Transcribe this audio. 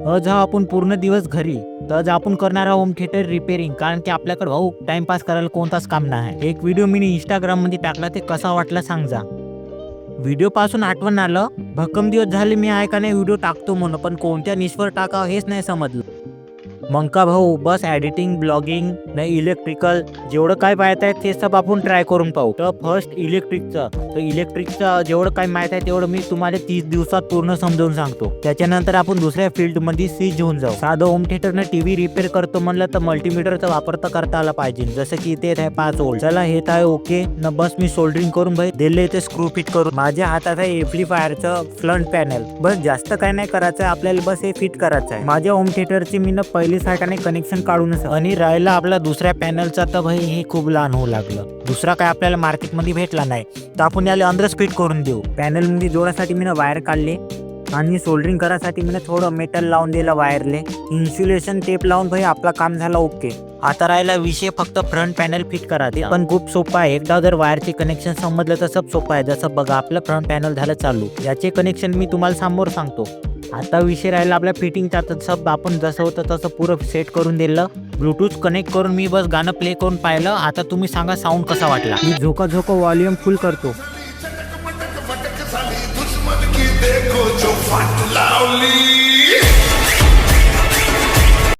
आज हा आपण पूर्ण दिवस घरी, तर आज आपण करणार आहोत होम थिएटर रिपेअरिंग. कारण की आपल्याकडे भाऊ टाइमपास करायला कोणताच काम नाही. एक व्हिडिओ मी इंस्टाग्राम मध्ये टाकला, ते कसा वाटला सांग जा. व्हिडिओ पासून आठवण आलं, भक्कम दिवस झाले मी आहे का नाही व्हिडिओ टाकतो म्हणून, पण कोणत्या निष्फळ टाकावं हेच नाही समजलं. मग का भाऊ, बस एडिटिंग, ब्लॉगिंग, नाही इलेक्ट्रिकल, जेवढं काय माहीत आहे ते सब आपण ट्राय करून पाहू. तर फर्स्ट इलेक्ट्रिकचं जेवढं काय माहीत आहे तेवढं मी तुम्हाला 30 दिवसात पूर्ण समजावून सांगतो. त्याच्यानंतर आपण दुसऱ्या फील्डमध्ये स्विच होऊन जाऊ. साधं होम थिएटरनं टीव्ही रिपेअर करतो म्हणलं तर मल्टीमीटरचा वापर तर करता आला पाहिजे. जसं की इथे आहे 5 व्होल्ट. चला हे तर आहे ओके न, बस मी सोल्डरिंग करून भाई दिले ते स्क्रू फिट करून. माझ्या हातात आहे एम्प्लिफायरचं फ्रंट पॅनल. बस जास्त काय नाही करायचं आपल्याला, बस हे फिट करायचं आहे. माझ्या होम थिएटरची मी पहिली साईडने कनेक्शन काढूनच, आणि राहिला आपला दुसऱ्या पॅनलचा, तर भाई हे खूप लहान होऊ लागलं. दुसरा काय आपल्याला मार्केटमध्ये भेटला नाही, तर आपण याला अंदरच फिट करून देऊ. पॅनल मध्ये जोडासाठी मी वायर काढले आणि सोल्डरिंग करायसाठी मी थोडं मेटल लावून दिलं वायरले. इन्सुलेशन टेप लावून भाई आपला काम झाला ओके. आता राहिला विषय फक्त फ्रंट पॅनल फिट करायचे, पण खूप सोपं आहे. एकदा जर वायरचे कनेक्शन समजलं तर सब सोपं आहे. जसं बघा आपलं फ्रंट पॅनल झालं चालू. याचे कनेक्शन मी तुम्हाला समोर सांगतो. आता विषय राहिला आपल्या फिटिंगचा, तर सब आपण जसं होतं तसं पुरं सेट करून दिलं. ब्लूटूथ कनेक्ट करून मी बस गाणं प्ले करून पाहिलं. आता तुम्ही सांगा साऊंड कसा वाटला. मी झोका व्हॉल्यूम फुल करतो. दुश्मन की देखो जो फाट लावली.